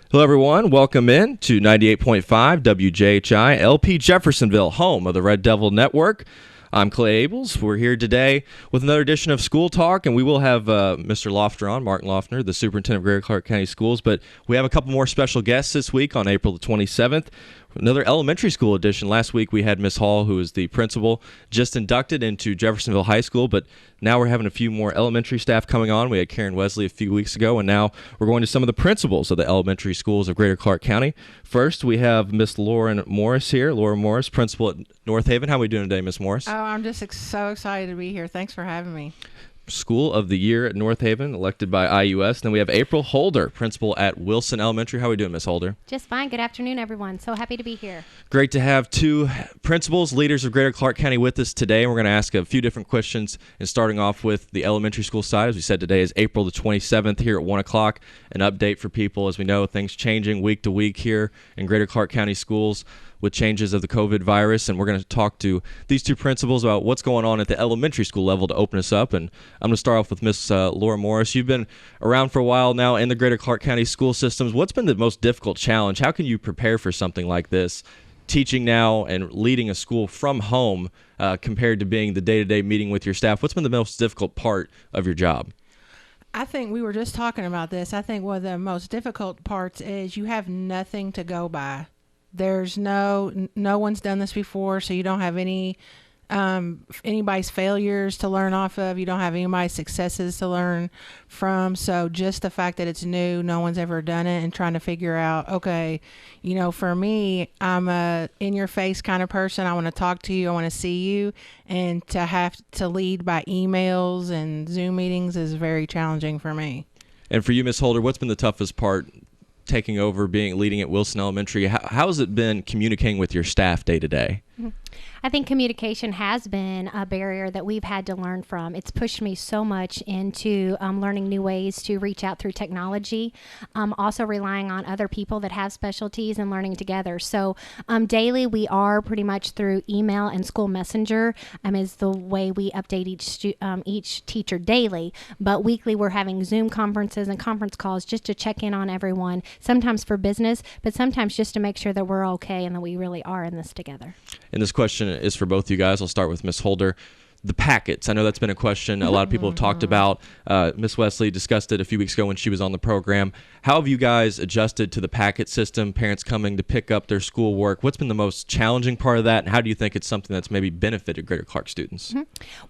Hello, everyone. Welcome in to 98.5 WJHI, LP Jeffersonville, home of the Red Devil Network. I'm Clay Abels. We're here today with another edition of School Talk, and we will have Mr. Lofter on, Martin Lofter, the superintendent of Greater Clark County Schools. But we have a couple more special guests this week on April the 27th. Another elementary school edition. Last week we had Miss Hall, who is the principal, just inducted into Jeffersonville High School, but now we're having a few more elementary staff coming on. We had Karen Wesley a few weeks ago, and now we're going to some of the principals of the elementary schools of Greater Clark County. First, we have Miss Lauren Morris here. Lauren Morris, principal at North Haven. How are we doing today, Miss Morris? Oh, I'm just so excited to be here. Thanks for having me. School of the Year at North Haven, elected by IUS. Then we have April Holder, principal at Wilson Elementary. How are we doing, Miss Holder? Just fine. Good afternoon, everyone. So happy to be here. Great to have two principals, leaders of Greater Clark County with us today. We're going to ask a few different questions, and starting off with the elementary school side. As we said, today is April the 27th here at 1 o'clock. An update for people. As we know, things changing week to week here in Greater Clark County schools with changes of the COVID virus, and we're going to talk to these two principals about what's going on at the elementary school level to open us up. And I'm going to start off with Miss Laura Morris. You've been around for a while now in the Greater Clark County school systems. What's been the most difficult challenge? How can you prepare for something like this, teaching now and leading a school from home compared to being the day-to-day meeting with your staff? What's been the most difficult part of your job? I think we were just talking about this. I think one of the most difficult parts is you have nothing to go by. There's no one's done this before, so you don't have anybody's failures to learn off of. You don't have anybody's successes to learn from. So just the fact that it's new, no one's ever done it, and trying to figure out, okay, for me, I'm a in-your-face kind of person. I want to talk to you. I want to see you. And to have to lead by emails and Zoom meetings is very challenging for me. And for you, Miss Holder, what's been the toughest part taking over, leading at Wilson Elementary? How has it been communicating with your staff day to day? I think communication has been a barrier that we've had to learn from. It's pushed me so much into learning new ways to reach out through technology, also relying on other people that have specialties and learning together. So daily we are pretty much through email and school messenger is the way we update each teacher daily. But weekly we're having Zoom conferences and conference calls just to check in on everyone, sometimes for business, but sometimes just to make sure that we're okay and that we really are in this together. And this question is for both you guys. I'll start with Miss Holder. The packets. I know that's been a question a lot of people have talked about. Miss Wesley discussed it a few weeks ago when she was on the program. How have you guys adjusted to the packet system, parents coming to pick up their schoolwork? What's been the most challenging part of that, and how do you think it's something that's maybe benefited Greater Clark students?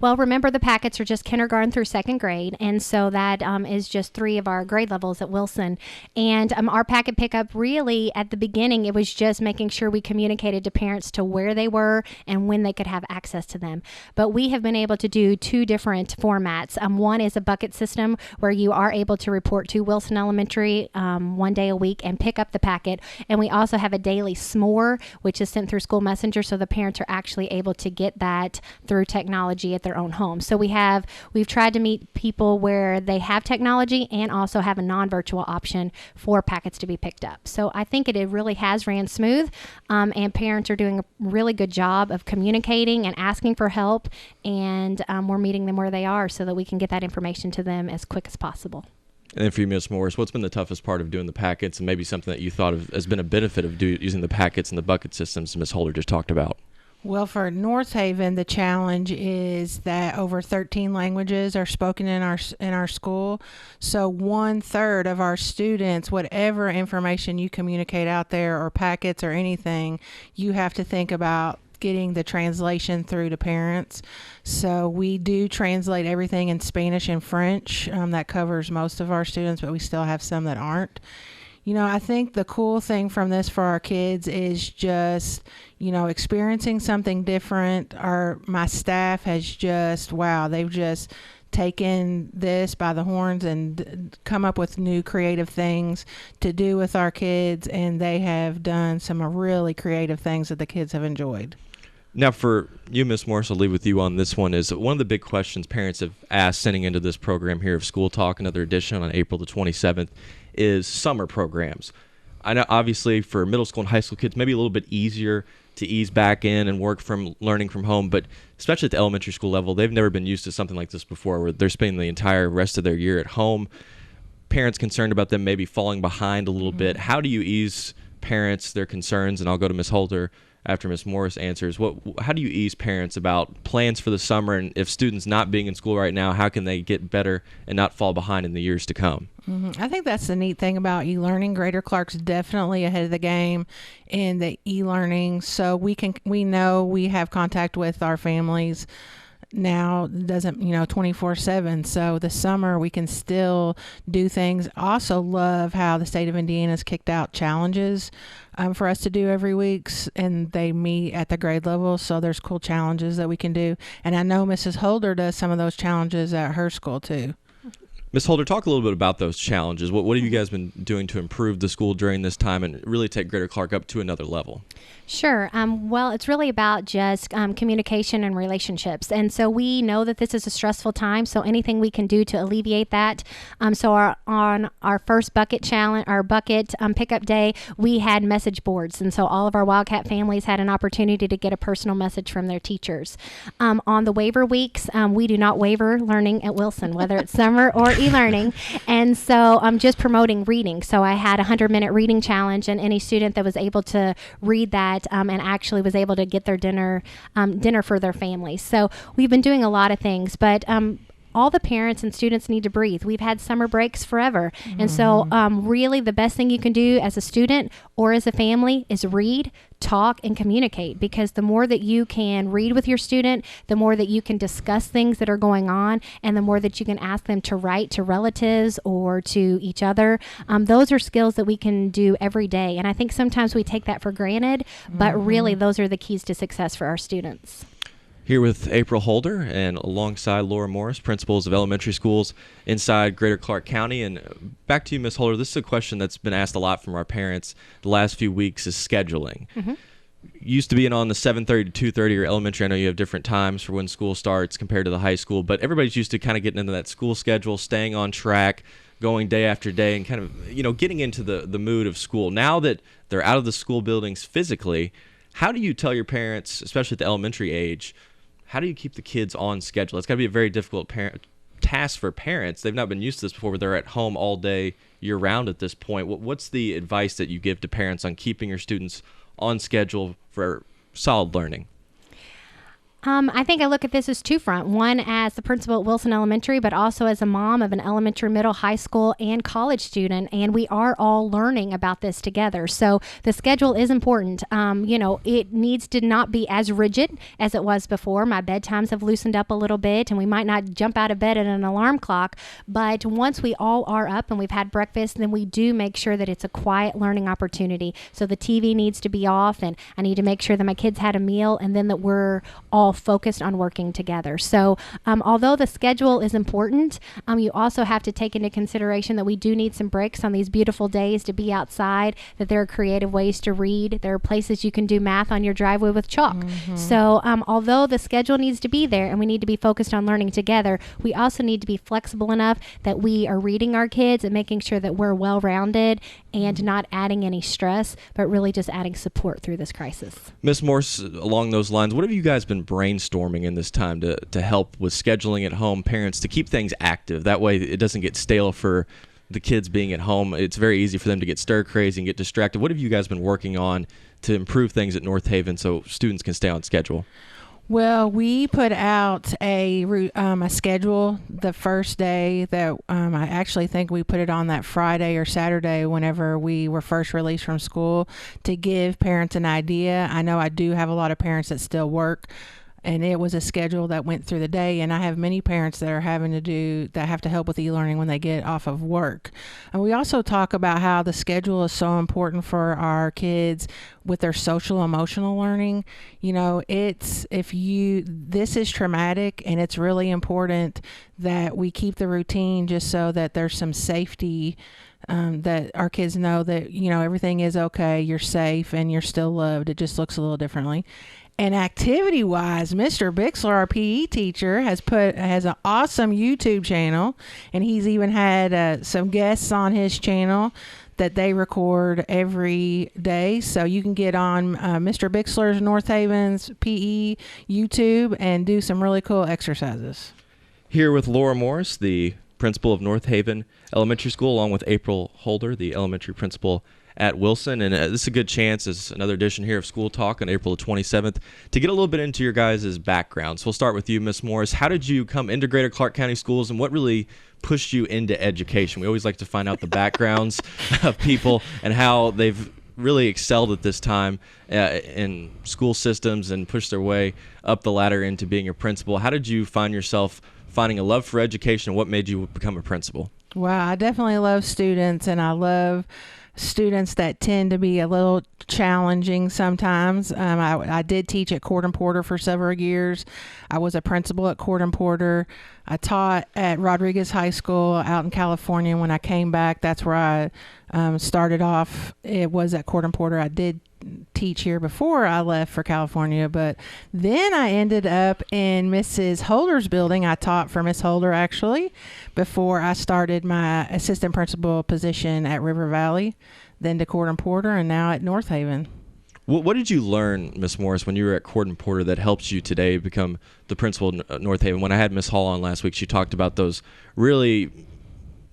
Well, remember the packets are just kindergarten through second grade, and so that is just 3 of our grade levels at Wilson. And our packet pickup, really, at the beginning, it was just making sure we communicated to parents to where they were and when they could have access to them. But we have been able to do 2 different formats. One is a bucket system where you are able to report to Wilson Elementary 1 day a week and pick up the packet. And we also have a daily SMORE, which is sent through School Messenger, so the parents are actually able to get that through technology at their own home. So we've tried to meet people where they have technology and also have a non-virtual option for packets to be picked up. So I think it really has ran smooth, and parents are doing a really good job of communicating and asking for help, and we're meeting them where they are so that we can get that information to them as quick as possible. And then for you, Ms. Morris, what's been the toughest part of doing the packets, and maybe something that you thought of has been a benefit of using the packets and the bucket systems Ms. Holder just talked about? Well, for North Haven, the challenge is that over 13 languages are spoken in our school. So 1/3 of our students, whatever information you communicate out there or packets or anything, you have to think about getting the translation through to parents. So we do translate everything in Spanish and French. That covers most of our students, but we still have some that aren't. I think the cool thing from this for our kids is just, experiencing something different. My staff has they've just taken this by the horns and come up with new creative things to do with our kids, and they have done some really creative things that the kids have enjoyed. Now, for you, Ms. Morris, I'll leave with you on this one. Is one of the big questions parents have asked sending into this program here of School Talk, another edition on April the 27th, is summer programs. I know, obviously, for middle school and high school kids, maybe a little bit easier to ease back in and work from learning from home, but especially at the elementary school level, they've never been used to something like this before, where they're spending the entire rest of their year at home. parents concerned about them maybe falling behind a little bit. How do you ease parents their concerns? And I'll go to Ms. Holder after Ms. Morris answers. How do you ease parents about plans for the summer, and if students not being in school right now, how can they get better and not fall behind in the years to come? I think that's the neat thing about e-learning. Greater Clark's definitely ahead of the game in the e-learning, so we know we have contact with our families now. Doesn't 24/7, so the summer we can still do things. Also love how the state of Indiana's kicked out challenges for us to do every week, and they meet at the grade level, so there's cool challenges that we can do. And I know Mrs. Holder does some of those challenges at her school too. Ms. Holder, talk a little bit about those challenges. What have you guys been doing to improve the school during this time and really take Greater Clark up to another level? Sure. Well, it's really about just communication and relationships. And so we know that this is a stressful time, so anything we can do to alleviate that. On our first bucket challenge, our bucket pickup day, we had message boards. And so all of our Wildcat families had an opportunity to get a personal message from their teachers. On the waiver weeks, we do not waiver learning at Wilson, whether it's summer or e-learning. And so I'm just promoting reading. So I had a 100-minute reading challenge, and any student that was able to read that and actually was able to get their dinner for their families. So we've been doing a lot of things, but all the parents and students need to breathe. We've had summer breaks forever. And so really the best thing you can do as a student or as a family is read, talk, and communicate, because the more that you can read with your student, the more that you can discuss things that are going on, and the more that you can ask them to write to relatives or to each other. Those are skills that we can do every day. And I think sometimes we take that for granted, but really those are the keys to success for our students. Here with April Holder and alongside Laura Morris, principals of elementary schools inside Greater Clark County. And back to you, Ms. Holder. This is a question that's been asked a lot from our parents the last few weeks, is scheduling. Used to be on the 7:30 to 2:30 or elementary. I know you have different times for when school starts compared to the high school, but everybody's used to kind of getting into that school schedule, staying on track, going day after day, and kind of, getting into the mood of school. Now that they're out of the school buildings physically, how do you tell your parents, especially at the elementary age, how do you keep the kids on schedule? It's got to be a very difficult task for parents. They've not been used to this before, but they're at home all day, year-round at this point. What's the advice that you give to parents on keeping your students on schedule for solid learning? I think I look at this as two-front. One, as the principal at Wilson Elementary, but also as a mom of an elementary, middle, high school, and college student, and we are all learning about this together. So the schedule is important. It needs to not be as rigid as it was before. My bedtimes have loosened up a little bit, and we might not jump out of bed at an alarm clock, but once we all are up and we've had breakfast, then we do make sure that it's a quiet learning opportunity. So the TV needs to be off, and I need to make sure that my kids had a meal, and then that we're all focused on working together. So although the schedule is important, you also have to take into consideration that we do need some breaks on these beautiful days to be outside, that there are creative ways to read. There are places you can do math on your driveway with chalk. So although the schedule needs to be there and we need to be focused on learning together, we also need to be flexible enough that we are reading our kids and making sure that we're well-rounded and not adding any stress, but really just adding support through this crisis. Ms. Morse, along those lines, what have you guys been brainstorming in this time to help with scheduling at home, parents, to keep things active? That way it doesn't get stale for the kids being at home. It's very easy for them to get stir crazy and get distracted. What have you guys been working on to improve things at North Haven so students can stay on schedule? Well, we put out a schedule the first day that I actually think we put it on that Friday or Saturday whenever we were first released from school, to give parents an idea. I know I do have a lot of parents that still work, and it was a schedule that went through the day, and I have many parents that are have to help with e-learning when they get off of work. And we also talk about how the schedule is so important for our kids with their social emotional learning. This is traumatic, and it's really important that we keep the routine just so that there's some safety, that our kids know that, everything is okay, you're safe, and you're still loved. It just looks a little differently. And activity-wise, Mr. Bixler, our PE teacher, has an awesome YouTube channel, and he's even had some guests on his channel that they record every day. So you can get on Mr. Bixler's North Haven's PE YouTube and do some really cool exercises. Here with Laura Morris, the principal of North Haven Elementary School, along with April Holder, the elementary principal at Wilson. And this is a good chance, as another edition here of School Talk on April the 27th, to get a little bit into your guys' background. So we'll start with you, Miss Morris. How did you come into Greater Clark County Schools, and what really pushed you into education? We always like to find out the backgrounds of people and how they've really excelled at this time in school systems and pushed their way up the ladder into being a principal. How did you find yourself finding a love for education, and what made you become a principal? Wow, I definitely love students, and I love students that tend to be a little challenging sometimes. I did teach at Court and Porter for several years. I was a principal at Court and Porter. I taught at Rodriguez High School out in California. When I came back, that's where I started off. It was at Court and Porter. I did teach here before I left for California, but then I ended up in Mrs. Holder's building. I taught for Miss Holder actually before I started my assistant principal position at River Valley, then to Court and Porter, and now at North Haven. What did you learn, Miss Morris, when you were at Court and Porter that helps you today become the principal at North Haven? When I had Miss Hall on last week, she talked about those really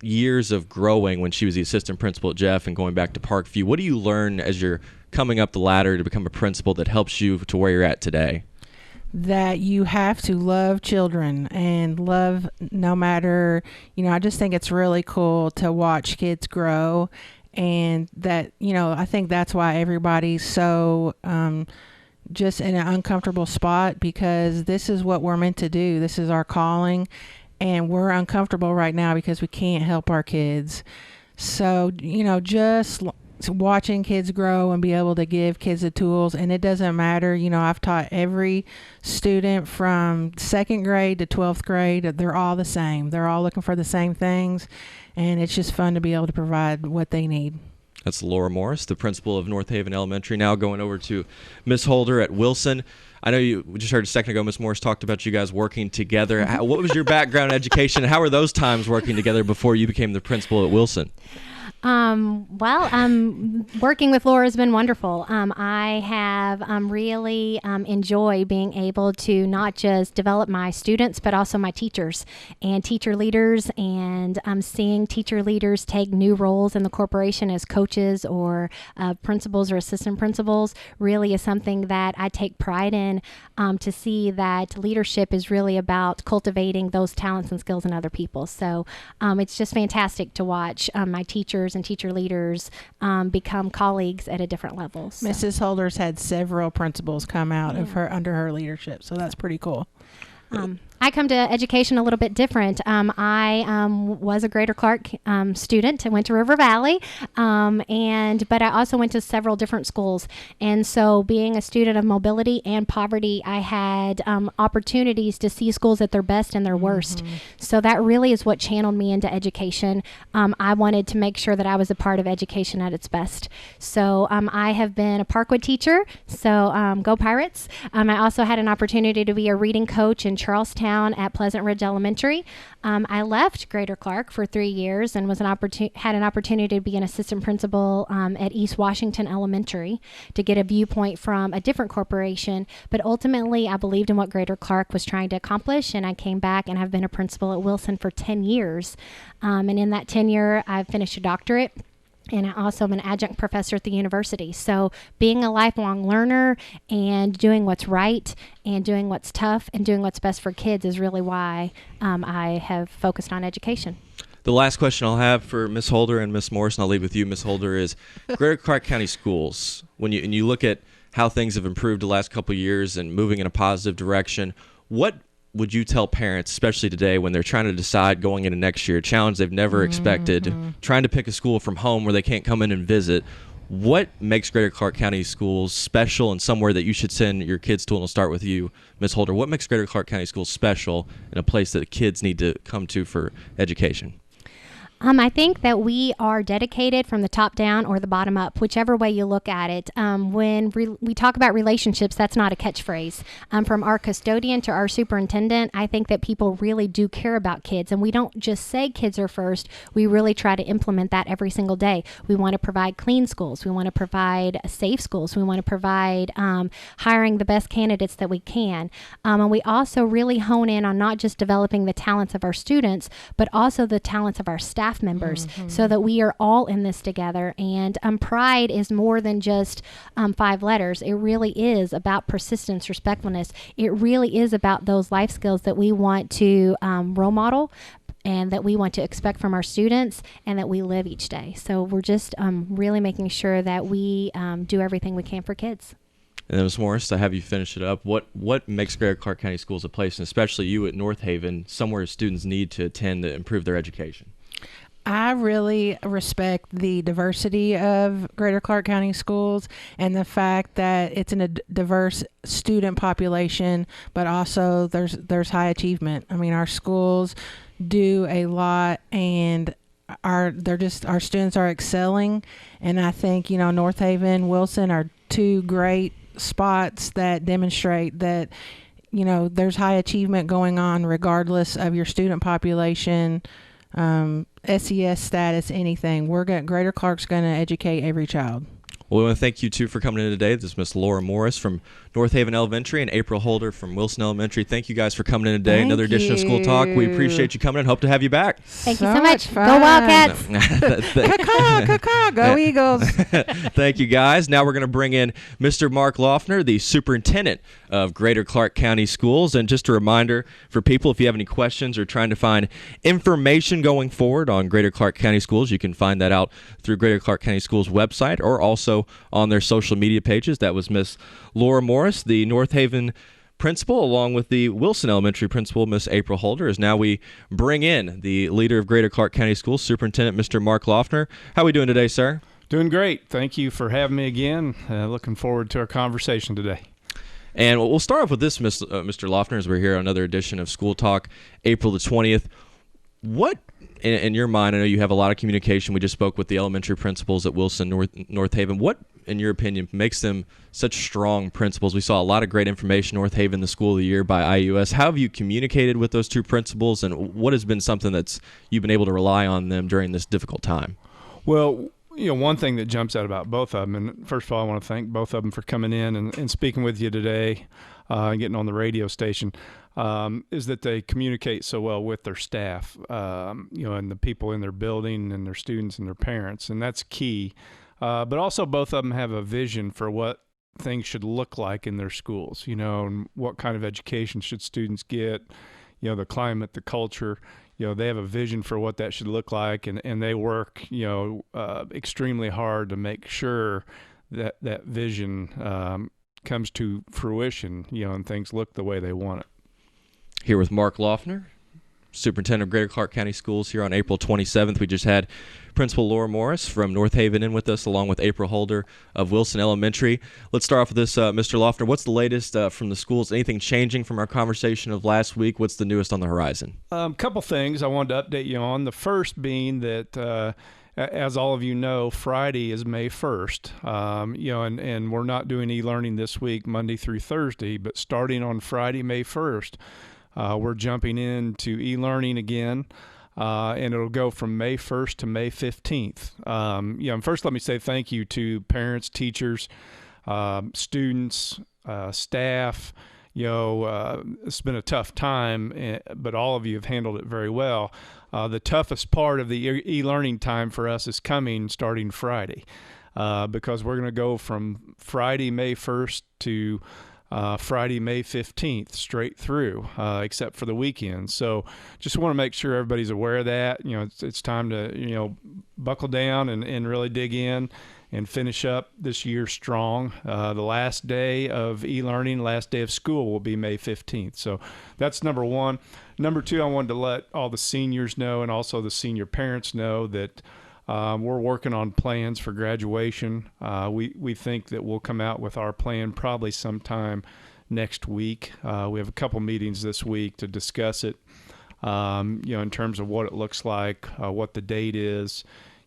years of growing when she was the assistant principal at Jeff and going back to Parkview. What do you learn as you're coming up the ladder to become a principal that helps you to where you're at today? That you have to love children and love no matter, I just think it's really cool to watch kids grow, and that, I think that's why everybody's so just in an uncomfortable spot, because this is what we're meant to do. This is our calling, and we're uncomfortable right now because we can't help our kids. So, just watching kids grow and be able to give kids the tools, and it doesn't matter, I've taught every student from second grade to 12th grade. They're all the same. They're all looking for the same things, and it's just fun to be able to provide what they need. That's Laura Morris, the principal of North Haven Elementary. Now going over to Miss Holder at Wilson. I know we just heard a second ago, Miss Morris talked about you guys working together. What was your background in education? How were those times working together before you became the principal at Wilson? Working with Laura has been wonderful. I have really enjoyed being able to not just develop my students, but also my teachers and teacher leaders, and seeing teacher leaders take new roles in the corporation as coaches or principals or assistant principals really is something that I take pride in, to see that leadership is really about cultivating those talents and skills in other people. So it's just fantastic to watch my teachers and teacher leaders become colleagues at a different level. So. Mrs. Holder's had several principals come out of her under her leadership, so that's pretty cool. I come to education a little bit different. I was a Greater Clark student. I went to River Valley, but I also went to several different schools. And so being a student of mobility and poverty, I had opportunities to see schools at their best and their worst. So that really is what channeled me into education. I wanted to make sure that I was a part of education at its best. So I have been a Parkwood teacher, so go Pirates. I also had an opportunity to be a reading coach in Charlestown at Pleasant Ridge Elementary. I left Greater Clark for 3 years and had an opportunity to be an assistant principal at East Washington Elementary to get a viewpoint from a different corporation. But ultimately, I believed in what Greater Clark was trying to accomplish, and I came back and have been a principal at Wilson for 10 years. And in that tenure, I've finished a doctorate. And I also am an adjunct professor at the university. So being a lifelong learner and doing what's right and doing what's tough and doing what's best for kids is really why I have focused on education. The last question I'll have for Ms. Holder and Ms. Morris, and I'll leave with you, Ms. Holder, is Greater Clark County Schools. When you look at how things have improved the last couple of years and moving in a positive direction, what would you tell parents, especially today when they're trying to decide going into next year, a challenge they've never expected, trying to pick a school from home where they can't come in and visit? What makes Greater Clark County Schools special and somewhere that you should send your kids to? And we'll start with you, Ms. Holder. What makes Greater Clark County Schools special and a place that kids need to come to for education? I think that we are dedicated from the top down or the bottom up, whichever way you look at it. When we talk about relationships, that's not a catchphrase. From our custodian to our superintendent, I think that people really do care about kids, and we don't just say kids are first. We really try to implement that every single day. We want to provide clean schools. We want to provide safe schools. We want to provide hiring the best candidates that we can. And we also really hone in on not just developing the talents of our students, but also the talents of our staff members, so that we are all in this together. And pride is more than just 5 letters. It really is about persistence, respectfulness. It really is about those life skills that we want to role model and that we want to expect from our students and that we live each day. So we're just really making sure that we do everything we can for kids. And then, Ms. Morris, to have you finish it up, what makes Greater Clark County Schools a place, and especially you at North Haven, somewhere students need to attend to improve their education? I really respect the diversity of Greater Clark County Schools and the fact that it's in a diverse student population, but also there's high achievement. I mean, our schools do a lot, and our students are excelling, and I think North Haven, Wilson are 2 great spots that demonstrate that there's high achievement going on regardless of your student population, SES status, anything. Greater Clark's going to educate every child. Well, we want to thank you two for coming in today. This is Miss Laura Morris from North Haven Elementary and April Holder from Wilson Elementary. Thank you guys for coming in today. Another edition of School Talk. We appreciate you coming in. Hope to have you back. Thank you so much. Go Wildcats. Caw-caw, go Eagles. Thank you, guys. Now we're going to bring in Mr. Mark Loeffner, the superintendent of Greater Clark County Schools. And just a reminder for people, if you have any questions or trying to find information going forward on Greater Clark County Schools, you can find that out through Greater Clark County Schools website or also on their social media pages. That was Miss Laura Morris, the North Haven principal, along with the Wilson Elementary principal, Miss April Holder, as now we bring in the leader of Greater Clark County Schools, Superintendent Mr. Mark Loeffner. How are we doing today, sir? Doing great. Thank you for having me again. Looking forward to our conversation today. And we'll start off with this, Mr. Loeffner, as we're here on another edition of School Talk, April the 20th. What, in your mind, I know you have a lot of communication. We just spoke with the elementary principals at Wilson, North Haven. What, in your opinion, makes them such strong principals? We saw a lot of great information, North Haven, the School of the Year by IUS. How have you communicated with those 2 principals, and what has been something that's you've been able to rely on them during this difficult time? Well, one thing that jumps out about both of them, and first of all, I want to thank both of them for coming in and speaking with you today and getting on the radio station, is that they communicate so well with their staff, and the people in their building and their students and their parents, and that's key. But also both of them have a vision for what things should look like in their schools, and what kind of education should students get, the climate, the culture. They have a vision for what that should look like, and they work, extremely hard to make sure that that vision comes to fruition, and things look the way they want it. Here with Mark Loeffner, Superintendent of Greater Clark County Schools, here on April 27th. We just had Principal Laura Morris from North Haven in with us, along with April Holder of Wilson Elementary. Let's start off with this, Mr. Loeffner. What's the latest from the schools? Anything changing from our conversation of last week? What's the newest on the horizon? Couple things I wanted to update you on. The first being that, as all of you know, Friday is May 1st, and we're not doing e-learning this week, Monday through Thursday, but starting on Friday, May 1st, we're jumping into e-learning again, and it'll go from May 1st to May 15th. And first let me say thank you to parents, teachers, students, staff. It's been a tough time, but all of you have handled it very well. The toughest part of the e-learning time for us is coming starting Friday, because we're going to go from Friday, May 1st to Friday, May 15th, straight through, except for the weekend. So just want to make sure everybody's aware of that. It's time to, buckle down and really dig in and finish up this year strong. The last day of e-learning, last day of school will be May 15th. So that's number one. Number two, I wanted to let all the seniors know and also the senior parents know that we're working on plans for graduation. We think that we'll come out with our plan probably sometime next week. We have a couple meetings this week to discuss it. in terms of what it looks like, what the date is,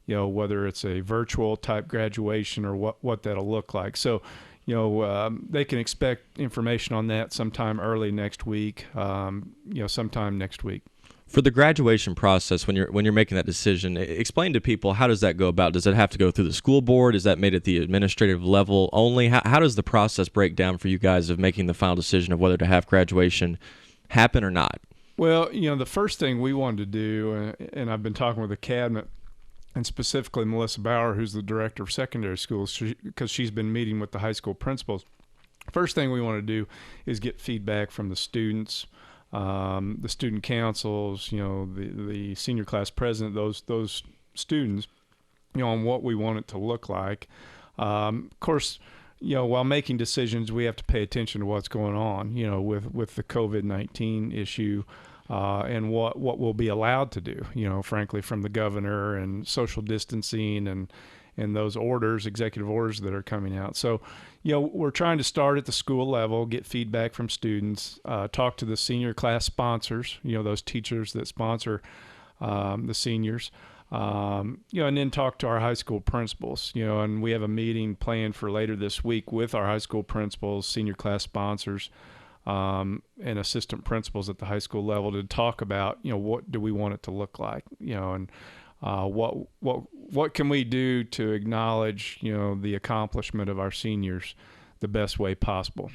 whether it's a virtual type graduation or what that'll look like. So, they can expect information on that sometime early next week, sometime next week. For the graduation process, when you're making that decision, explain to people, how does that go about? Does it have to go through the school board? Is that made at the administrative level only? How does the process break down for you guys of making the final decision of whether to have graduation happen or not? Well, the first thing we wanted to do, and I've been talking with the cabinet, and specifically Melissa Bauer, who's the director of secondary schools, because she's been meeting with the high school principals. First thing we want to do is get feedback from the students, the student councils, the senior class president, those students, on what we want it to look like. Of course, while making decisions, we have to pay attention to what's going on, with the COVID-19 issue, and what we'll be allowed to do, frankly, from the governor, and social distancing and those orders, executive orders that are coming out. So, we're trying to start at the school level, get feedback from students, talk to the senior class sponsors, those teachers that sponsor the seniors, and then talk to our high school principals, and we have a meeting planned for later this week with our high school principals, senior class sponsors, and assistant principals at the high school level to talk about, what do we want it to look like, and what can we do to acknowledge, the accomplishment of our seniors the best way possible.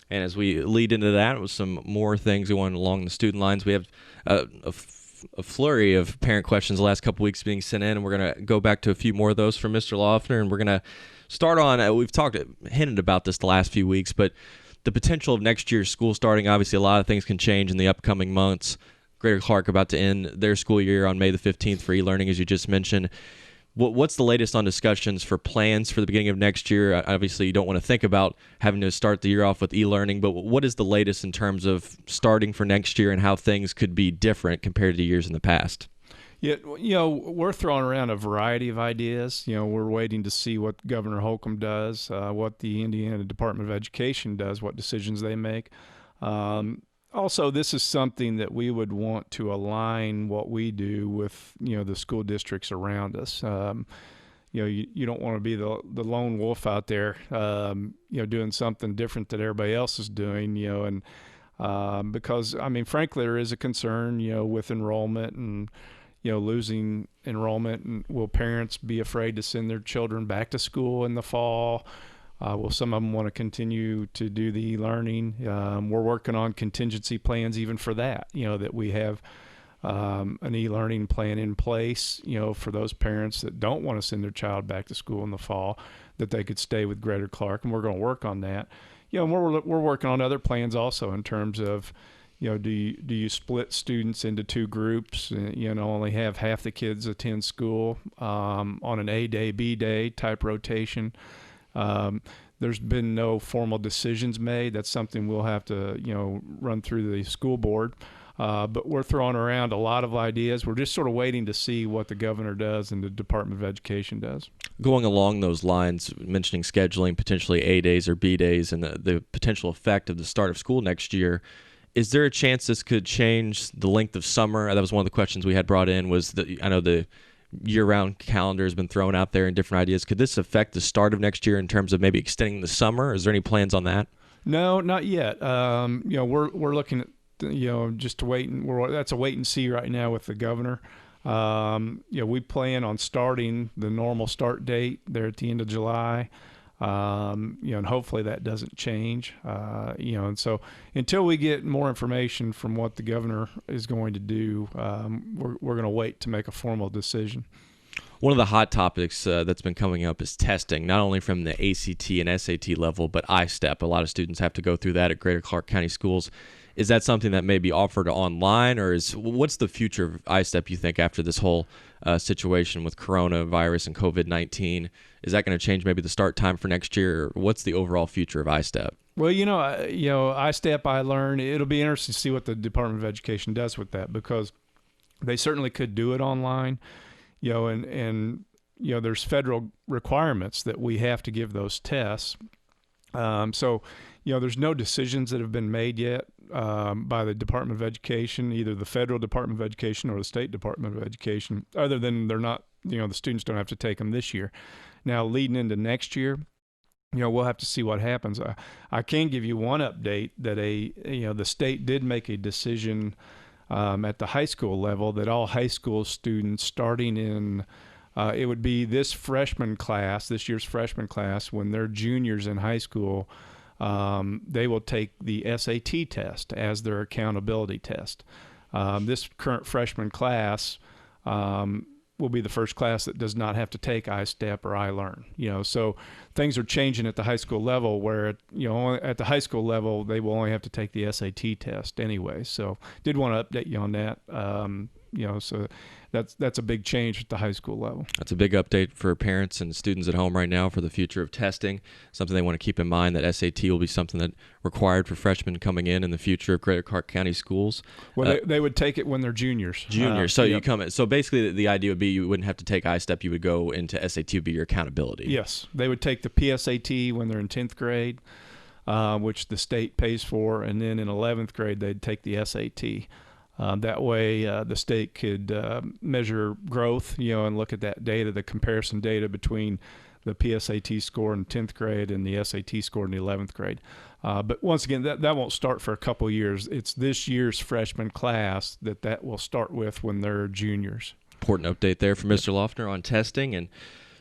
And as we lead into that with some more things going along the student lines, we have a flurry of parent questions the last couple weeks being sent in, and we're going to go back to a few more of those from Mr. Loeffner, and we're going to start on, we've hinted about this the last few weeks, but the potential of next year's school starting. Obviously, a lot of things can change in the upcoming months. Greater Clark about to end their school year on May the 15th for e-learning, as you just mentioned. What's the latest on discussions for plans for the beginning of next year? Obviously, you don't want to think about having to start the year off with e-learning, but what is the latest in terms of starting for next year and how things could be different compared to years in the past? Yeah, we're throwing around a variety of ideas. We're waiting to see what Governor Holcomb does, what the Indiana Department of Education does, what decisions they make. Also, this is something that we would want to align what we do with, the school districts around us. You don't want to be the lone wolf out there, doing something different that everybody else is doing, and because, frankly, there is a concern, with enrollment and, losing enrollment. And will parents be afraid to send their children back to school in the fall? Will some of them want to continue to do the e-learning? We're working on contingency plans even for that, that we have an e-learning plan in place, for those parents that don't want to send their child back to school in the fall, that they could stay with Greater Clark, and we're going to work on that. And we're working on other plans also in terms of, do you split students into two groups, only have half the kids attend school on an A day, B day type rotation. There's been no formal decisions made. That's something we'll have to, run through the school board. But we're throwing around a lot of ideas. We're just sort of waiting to see what the governor does and the Department of Education does. Going along those lines, mentioning scheduling potentially A days or B days and the potential effect of the start of school next year, is there a chance this could change the length of summer? That was one of the questions we had brought in, was that I know the year-round calendar has been thrown out there and different ideas. Could this affect the start of next year in terms of maybe extending the summer? Is there any plans on that? No, not yet. We're looking at, just to wait, and that's a wait and see right now with the governor. We plan on starting the normal start date there at the end of July. And hopefully that doesn't change, and so until we get more information from what the governor is going to do, we're going to wait to make a formal decision. One of the hot topics that's been coming up is testing, not only from the ACT and SAT level, but ISTEP. A lot of students have to go through that at Greater Clark County Schools. Is that something that may be offered online, or what's the future of ISTEP, you think, after this whole situation with coronavirus and COVID-19? Is that going to change maybe the start time for next year, or what's the overall future of ISTEP? Well, ISTEP, iLearn, it'll be interesting to see what the Department of Education does with that, because they certainly could do it online, and there's federal requirements that we have to give those tests. So there's no decisions that have been made yet by the Department of Education, either the federal Department of Education or the state Department of Education, other than they're not, the students don't have to take them this year. Now, leading into next year, we'll have to see what happens. I can give you one update that the state did make a decision at the high school level that all high school students starting in it would be this year's freshman class, when they're juniors in high school, they will take the SAT test as their accountability test. This current freshman class will be the first class that does not have to take iStep or iLearn. So things are changing at the high school level, where at the high school level they will only have to take the SAT test anyway. So did want to update you on that. So that's a big change at the high school level. That's a big update for parents and students at home right now for the future of testing. Something they want to keep in mind, that SAT will be something that required for freshmen coming in the future of Greater Clark County schools. Well, they would take it when they're juniors. So yep. So basically the idea would be you wouldn't have to take iStep. You would go into SAT, would be your accountability. Yes, they would take the PSAT when they're in 10th grade, which the state pays for, and then in 11th grade they'd take the SAT. That way the state could measure growth, and look at that data, the comparison data between the PSAT score in 10th grade and the SAT score in the 11th grade. But once again, that won't start for a couple of years. It's this year's freshman class that will start with when they're juniors. Important update there from Mr. Loeffner on testing, and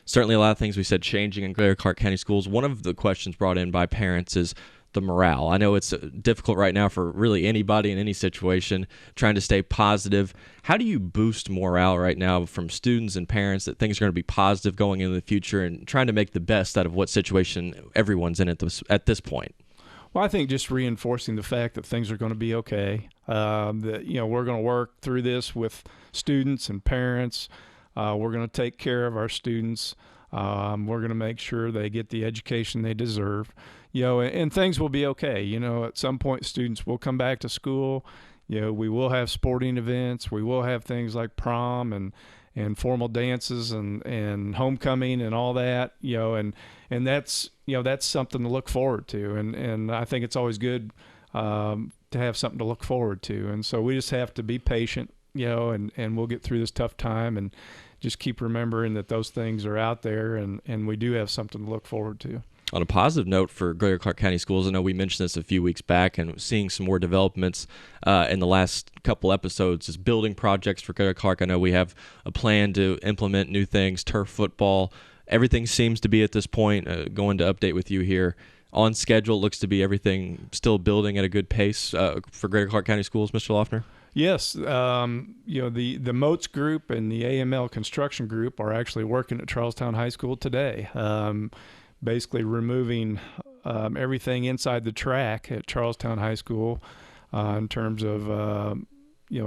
certainly a lot of things we said changing in Greater Clark County schools. One of the questions brought in by parents is the morale. I know it's difficult right now for really anybody in any situation, trying to stay positive. How do you boost morale right now from students and parents that things are going to be positive going into the future, and trying to make the best out of what situation everyone's in at this point? Well, I think just reinforcing the fact that things are going to be okay, that we're going to work through this with students and parents. We're going to take care of our students. We're going to make sure they get the education they deserve, and things will be okay. At some point, students will come back to school. We will have sporting events. We will have things like prom and formal dances and homecoming and all that, and that's, that's something to look forward to. And I think it's always good to have something to look forward to. And so we just have to be patient, and we'll get through this tough time, and just keep remembering that those things are out there, and we do have something to look forward to. On a positive note for Greater Clark County schools, I know we mentioned this a few weeks back, and seeing some more developments in the last couple episodes is building projects for Greater Clark. I know we have a plan to implement new things, turf football. Everything seems to be at this point, going to update with you here, on schedule. It looks to be everything still building at a good pace for Greater Clark County schools, Mr. Loeffner? Yes, the Moats Group and the AML Construction Group are actually working at Charlestown High School today, basically removing everything inside the track at Charlestown High School in terms of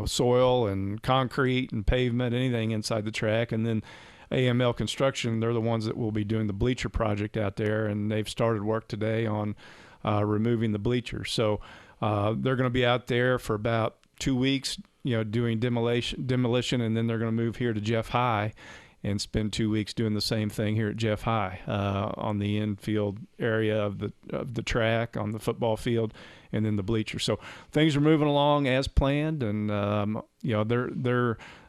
soil and concrete and pavement, anything inside the track. And then AML Construction, they're the ones that will be doing the bleacher project out there, and they've started work today on removing the bleachers. So they're going to be out there for about 2 weeks, doing demolition, and then they're going to move here to Jeff High and spend 2 weeks doing the same thing here at Jeff High on the infield area of the track, on the football field, and then the bleachers. So things are moving along as planned, and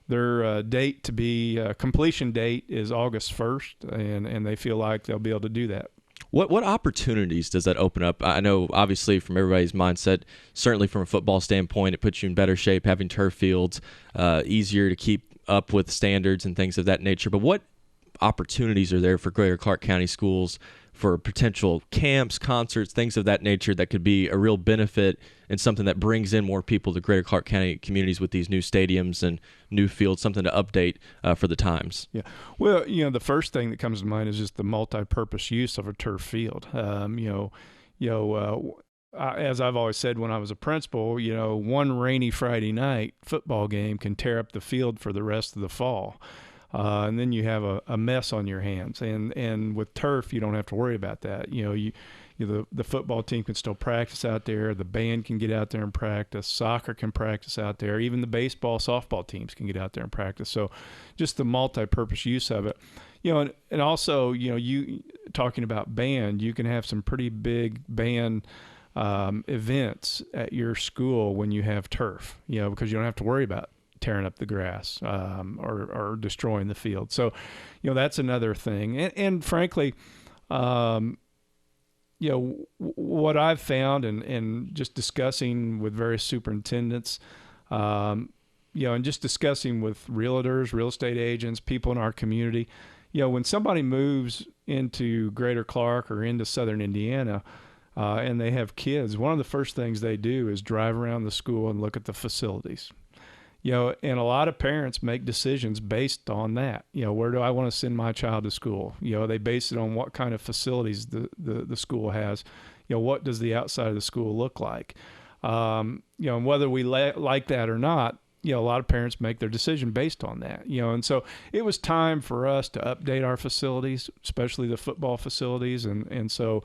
their date to be completion date is August 1st, and they feel like they'll be able to do that. What opportunities does that open up? I know, obviously, from everybody's mindset, certainly from a football standpoint, it puts you in better shape, having turf fields, easier to keep up with standards and things of that nature. But what opportunities are there for Greater Clark County schools for potential camps, concerts, things of that nature that could be a real benefit and something that brings in more people to Greater Clark County communities with these new stadiums and new fields, something to update for the times? Yeah. Well, the first thing that comes to mind is just the multi-purpose use of a turf field. As I've always said when I was a principal, one rainy Friday night football game can tear up the field for the rest of the fall. And then you have a mess on your hands. And with turf, you don't have to worry about that. The football team can still practice out there. The band can get out there and practice. Soccer can practice out there. Even the baseball, softball teams can get out there and practice. So just the multi-purpose use of it. And also, you talking about band, you can have some pretty big band events at your school when you have turf, because you don't have to worry about tearing up the grass or destroying the field. So, that's another thing. And frankly, what I've found and just discussing with various superintendents, and just discussing with realtors, real estate agents, people in our community, when somebody moves into Greater Clark or into Southern Indiana, and they have kids, one of the first things they do is drive around the school and look at the facilities. And a lot of parents make decisions based on that. Where do I want to send my child to school? They base it on what kind of facilities the school has. What does the outside of the school look like? And whether we like that or not, a lot of parents make their decision based on that. And so it was time for us to update our facilities, especially the football facilities. And so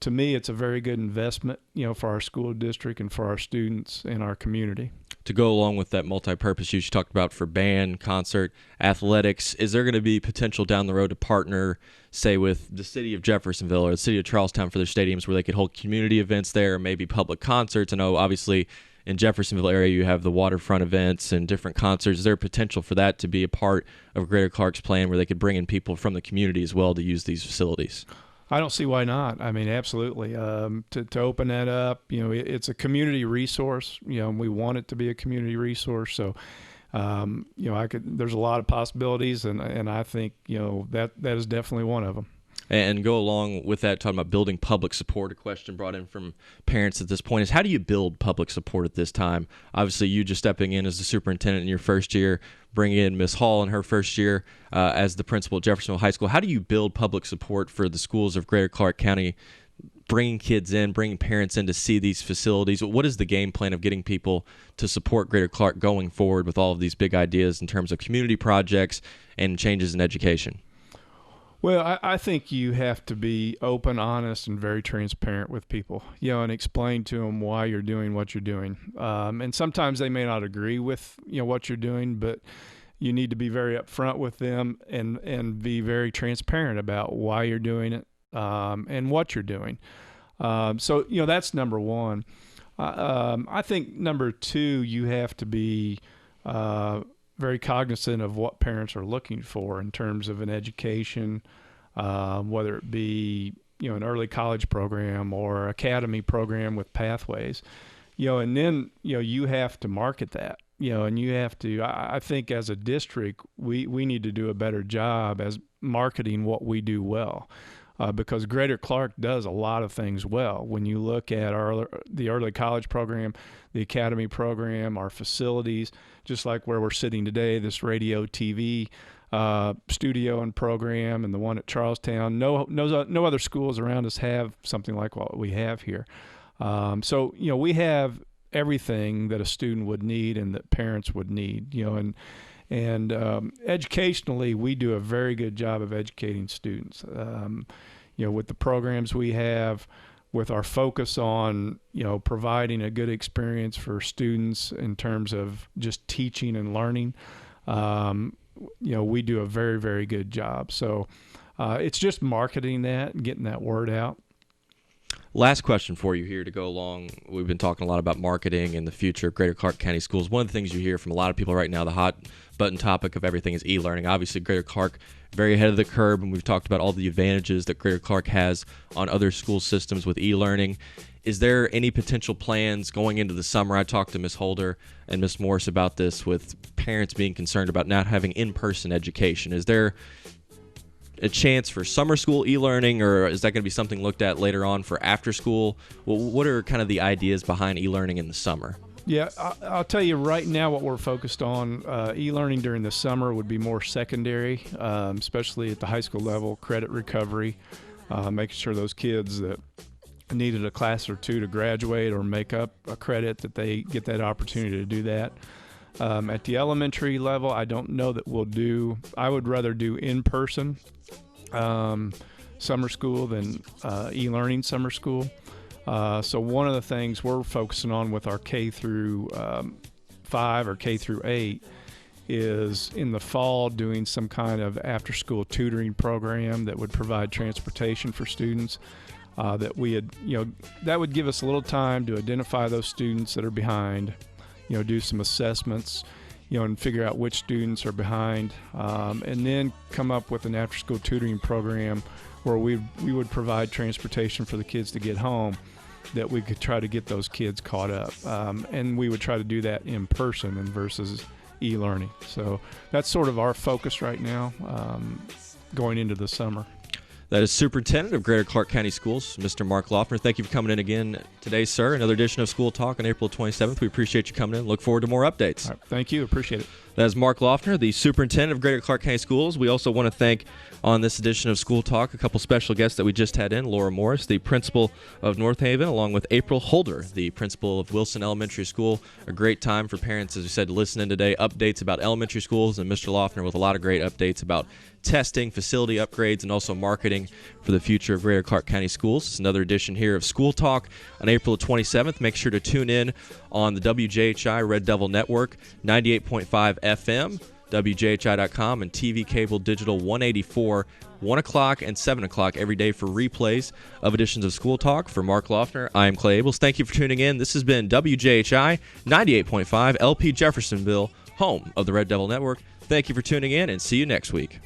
to me, it's a very good investment, for our school district and for our students and our community. To go along with that multi-purpose use you talked about for band, concert, athletics, is there going to be potential down the road to partner, say, with the city of Jeffersonville or the city of Charlestown for their stadiums where they could hold community events there, or maybe public concerts? I know, obviously, in Jeffersonville area, you have the waterfront events and different concerts. Is there potential for that to be a part of Greater Clark's plan where they could bring in people from the community as well to use these facilities? I don't see why not. I mean, absolutely. To open that up, it's a community resource. We want it to be a community resource. So, there's a lot of possibilities, and I think that is definitely one of them. And go along with that, talking about building public support, a question brought in from parents at this point is, how do you build public support at this time? Obviously, you just stepping in as the superintendent in your first year, bringing in Ms. Hall in her first year as the principal at Jeffersonville High School. How do you build public support for the schools of Greater Clark County, bringing kids in, bringing parents in to see these facilities? What is the game plan of getting people to support Greater Clark going forward with all of these big ideas in terms of community projects and changes in education? Well, I think you have to be open, honest, and very transparent with people, and explain to them why you're doing what you're doing. And sometimes they may not agree with, what you're doing, but you need to be very upfront with them and be very transparent about why you're doing it and what you're doing. So, that's number one. I think number two, you have to be very cognizant of what parents are looking for in terms of an education, whether it be, an early college program or academy program with pathways, and then, you have to market that, and you have to, I think as a district, we need to do a better job as marketing what we do well. Because Greater Clark does a lot of things well. When you look at the early college program, the academy program, our facilities, just like where we're sitting today, this radio, TV studio and program, and the one at Charlestown. No other schools around us have something like what we have here. So we have everything that a student would need and that parents would need. And educationally, we do a very good job of educating students. With the programs we have, with our focus on, providing a good experience for students in terms of just teaching and learning, we do a very, very good job. So it's just marketing that and getting that word out. Last question for you here to go along. We've been talking a lot about marketing and the future of Greater Clark County schools. One of the things you hear from a lot of people right now, the hot button topic of everything is e-learning. Obviously, Greater Clark very ahead of the curve, and we've talked about all the advantages that Greater Clark has on other school systems with e-learning. Is there any potential plans going into the summer? I talked to Ms. Holder and Ms. Morris about this, with parents being concerned about not having in-person education. Is there a chance for summer school e-learning, or is that going to be something looked at later on for after school? Well, what are kind of the ideas behind e-learning in the summer? Yeah, I'll tell you right now what we're focused on. E-learning during the summer would be more secondary, especially at the high school level, credit recovery, making sure those kids that needed a class or two to graduate or make up a credit, that they get that opportunity to do that. At the elementary level, I don't know that I would rather do in-person summer school than e-learning summer school. So one of the things we're focusing on with our K through 5 or K through 8 is in the fall doing some kind of after-school tutoring program that would provide transportation for students. that we had, that would give us a little time to identify those students that are behind, do some assessments, and figure out which students are behind, and then come up with an after-school tutoring program where we would provide transportation for the kids to get home, that we could try to get those kids caught up. And we would try to do that in person and versus e-learning. So that's sort of our focus right now, going into the summer. That is Superintendent of Greater Clark County Schools, Mr. Mark Loeffner. Thank you for coming in again today, sir. Another edition of School Talk on April 27th. We appreciate you coming in. Look forward to more updates. All right, thank you. Appreciate it. That is Mark Loeffner, the Superintendent of Greater Clark County Schools. We also want to thank, on this edition of School Talk, a couple special guests that we just had in. Laura Morris, the principal of North Haven, along with April Holder, the principal of Wilson Elementary School. A great time for parents, as we said, to listen in today. Updates about elementary schools, and Mr. Loeffner with a lot of great updates about testing, facility upgrades, and also marketing for the future of Greater Clark County Schools. It's another edition here of School Talk on April 27th. Make sure to tune in on the WJHI Red Devil Network, 98.5 FM, WJHI.com, and TV Cable Digital 184, 1 o'clock and 7 o'clock every day for replays of editions of School Talk. For Mark Loeffner, I am Clay Abels. Thank you for tuning in. This has been WJHI 98.5 LP Jeffersonville, home of the Red Devil Network. Thank you for tuning in, and see you next week.